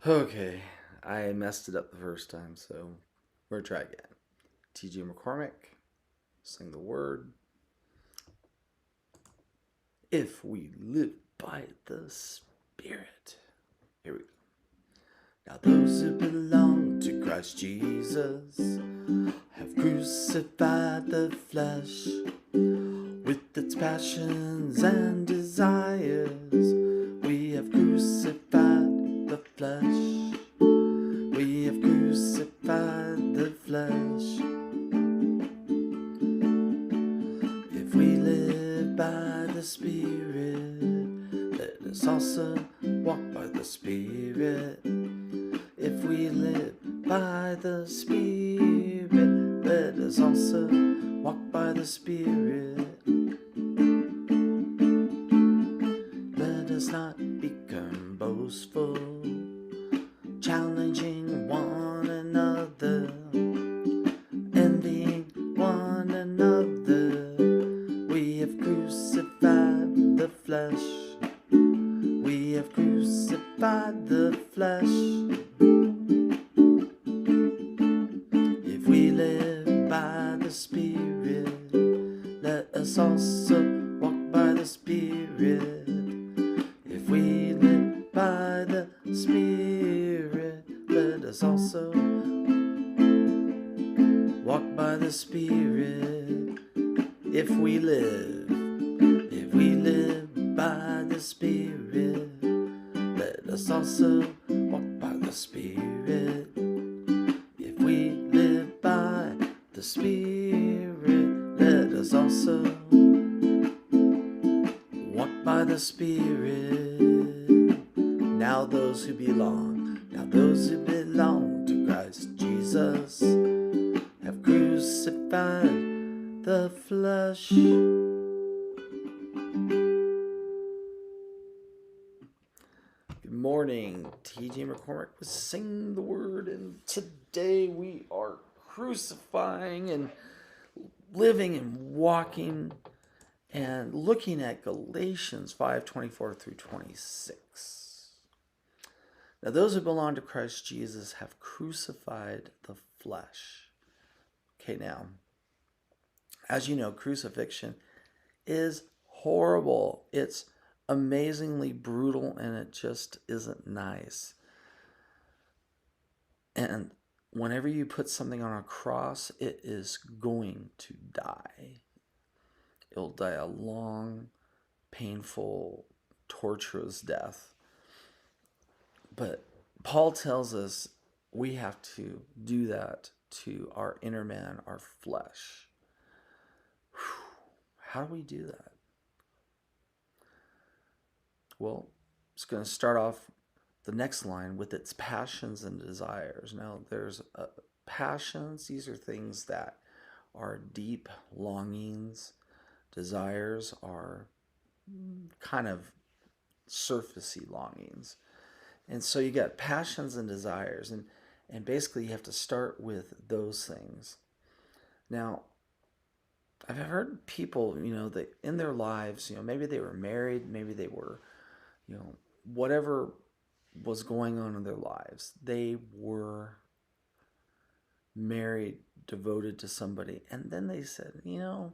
Okay, I messed it up the first time, so we're gonna try again. T.J. McCormick, sing the word. If we live by the Spirit. Here we go. Now those who belong to Christ Jesus have crucified the flesh with its passions and desires. We have crucified the flesh. We have crucified the flesh. If we live by the Spirit, let us also walk by the Spirit. If we live by the Spirit, let us also walk by the Spirit. Let us not become boastful, challenging one another, envying one another. We have crucified the flesh. We have crucified the flesh. If we live by the Spirit, let us also walk by the Spirit. If we live by the Spirit, let us also walk by the Spirit. If we live by the Spirit, let us also walk by the Spirit. If we live by the Spirit, let us also walk by the Spirit. Now those who belong to Christ Jesus have crucified the flesh. Good morning, T.J. McCormick was Sing the Word, and today we are crucifying and living and walking and looking at Galatians 5:24 through 26. Now, those who belong to Christ Jesus have crucified the flesh. Okay, now, as you know, crucifixion is horrible. It's amazingly brutal and it just isn't nice. And whenever you put something on a cross, it is going to die. It'll die a long, painful, torturous death. But Paul tells us we have to do that to our inner man, our flesh. How do we do that? Well, it's going to start off the next line with its passions and desires. Now, there's passions. These are things that are deep longings. Desires are kind of surfacey longings. And so you got passions and desires, and basically you have to start with those things. Now, I've heard people, that in their lives, maybe they were married, maybe they were, whatever was going on in their lives, they were married, devoted to somebody, and then they said, you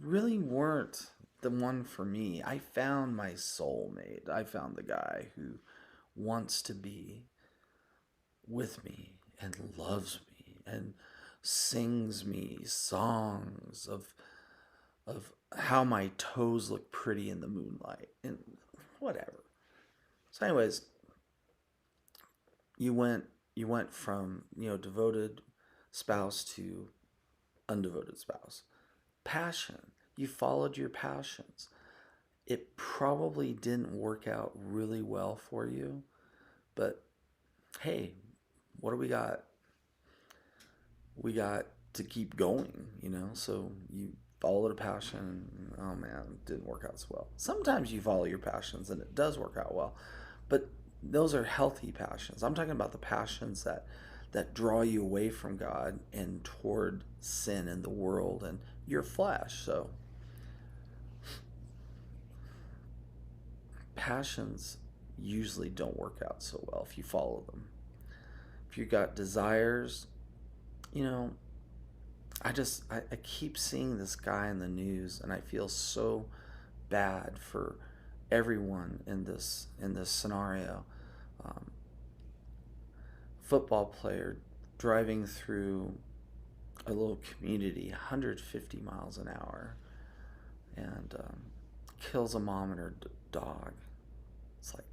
really weren't the one for me. I found my soulmate. I found the guy who wants to be with me and loves me and sings me songs of how my toes look pretty in the moonlight and whatever. So anyways, you went from, devoted spouse to undevoted spouse. Passion. You followed your passions. It probably didn't work out really well for you, but hey, what do we got? We got to keep going, So you followed a passion. Oh man, it didn't work out so well. Sometimes you follow your passions and it does work out well, but those are healthy passions. I'm talking about the passions that draw you away from God and toward sin and the world and your flesh. So passions usually don't work out so well if you follow them. If you got desires, you know, I keep seeing this guy in the news, and I feel so bad for everyone in this scenario. Um, Football player driving through a little community 150 miles an hour, and kills a mom and her dog. It's like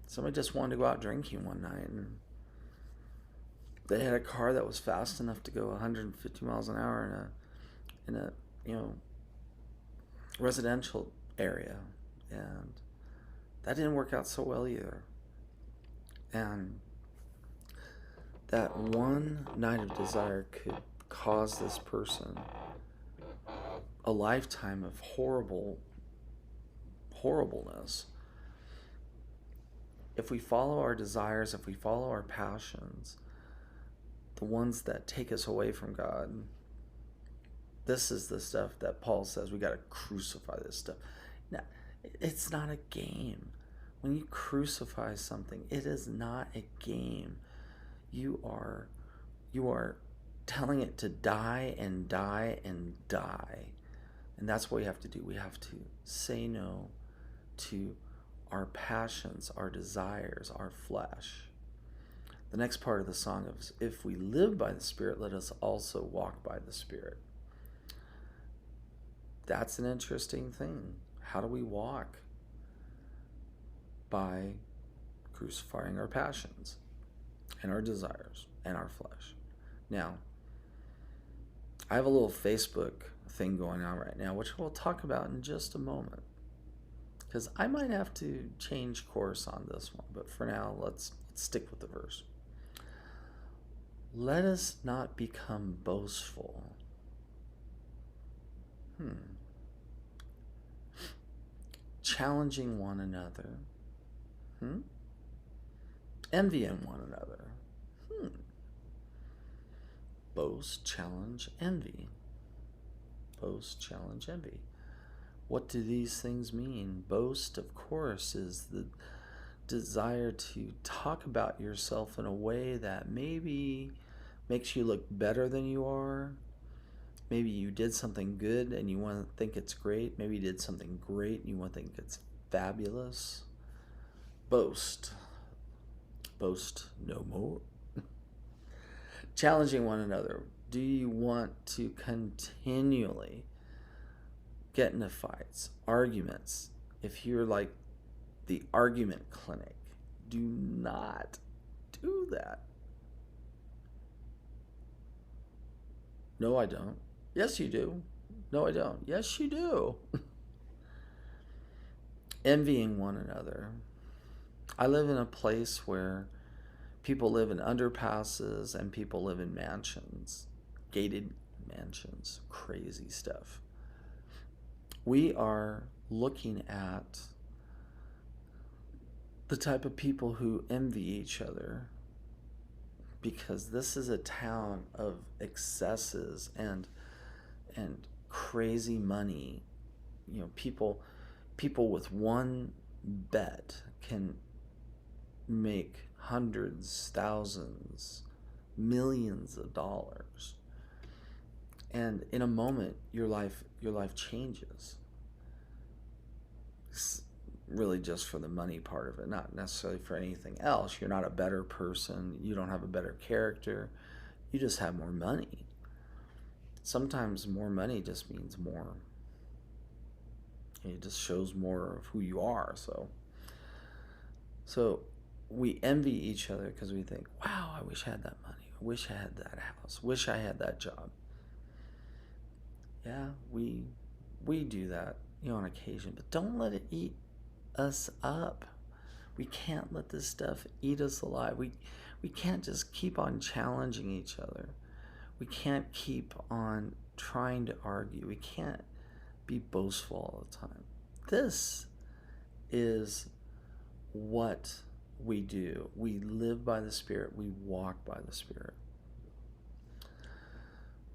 somebody just wanted to go out drinking one night, and they had a car that was fast enough to go 150 miles an hour in a you know residential area, and that didn't work out so well either. And that one night of desire could cause this person a lifetime of horribleness. If we follow our desires, if we follow our passions, the ones that take us away from God, this is the stuff that Paul says we got to crucify this stuff. Now, it's not a game. When you crucify something, it is not a game. You are telling it to die and die and die. And that's what we have to do. We have to say no to our passions, our desires, our flesh. The next part of the song is, if we live by the Spirit, let us also walk by the Spirit. That's an interesting thing. How do we walk? By crucifying our passions and our desires and our flesh. Now, I have a little Facebook thing going on right now, which we'll talk about in just a moment, because I might have to change course on this one, but for now, let's stick with the verse. Let us not become boastful. Challenging one another. Envying one another. Boast, challenge, envy. Boast, challenge, envy. What do these things mean? Boast, of course, is the desire to talk about yourself in a way that maybe makes you look better than you are. Maybe you did something good and you want to think it's great. Maybe you did something great and you want to think it's fabulous. Boast. Boast no more. Challenging one another. Do you want to continually get into fights, arguments? If you're like the argument clinic, do not do that. No, I don't. Yes, you do. No, I don't. Yes, you do. Envying one another. I live in a place where people live in underpasses and people live in mansions, gated mansions, crazy stuff. We are looking at the type of people who envy each other, because this is a town of excesses and crazy money. People with one bet can make hundreds, thousands, millions of dollars, and in a moment your life changes. It's really just for the money part of it, not necessarily for anything else. You're not a better person, you don't have a better character, you just have more money. Sometimes more money just means more. It just shows more of who you are. So we envy each other because we think, wow, I wish I had that money. I wish I had that house. Wish I had that job. Yeah, we do that, on occasion, but don't let it eat us up. We can't let this stuff eat us alive. We can't just keep on challenging each other. We can't keep on trying to argue. We can't be boastful all the time. This is what we do. We live by the Spirit. We walk by the Spirit.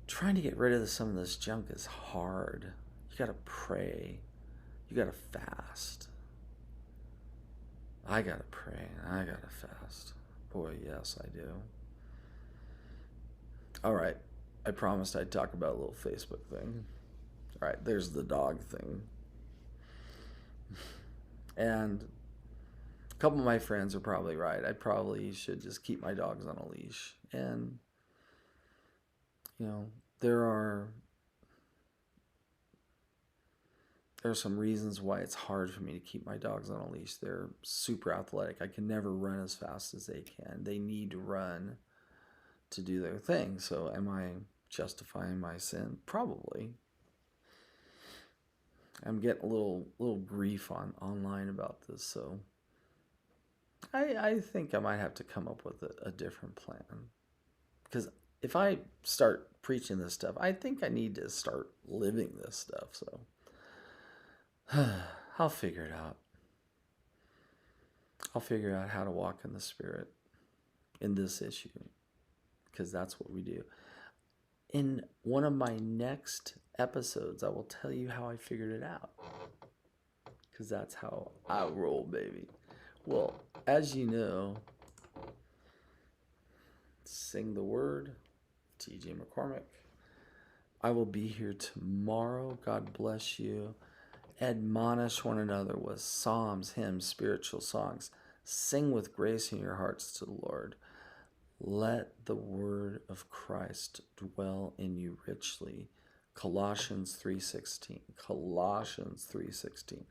Trying to get rid of some of this junk is hard. You got to pray. You got to fast. I got to pray. I got to fast. Boy, yes, I do. All right. I promised I'd talk about a little Facebook thing. All right, there's the dog thing. And a couple of my friends are probably right. I probably should just keep my dogs on a leash. And, you know, there are some reasons why it's hard for me to keep my dogs on a leash. They're super athletic. I can never run as fast as they can. They need to run to do their thing. So am I justifying my sin? Probably. I'm getting a little grief online about this, so I think I might have to come up with a different plan. Because if I start preaching this stuff, I think I need to start living this stuff. So I'll figure it out. I'll figure out how to walk in the Spirit in this issue, because that's what we do. In one of my next episodes, I will tell you how I figured it out, because that's how I roll, baby. Well, as you know, sing the word, TJ McCormick. I will be here tomorrow. God bless you. Admonish one another with psalms, hymns, spiritual songs. Sing with grace in your hearts to the Lord. Let the word of Christ dwell in you richly. Colossians 3:16. Colossians 3:16.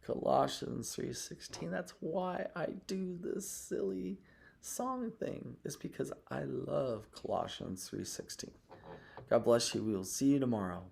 Colossians 3:16. That's why I do this silly song thing. It's because I love Colossians 3:16. God bless you. We will see you tomorrow.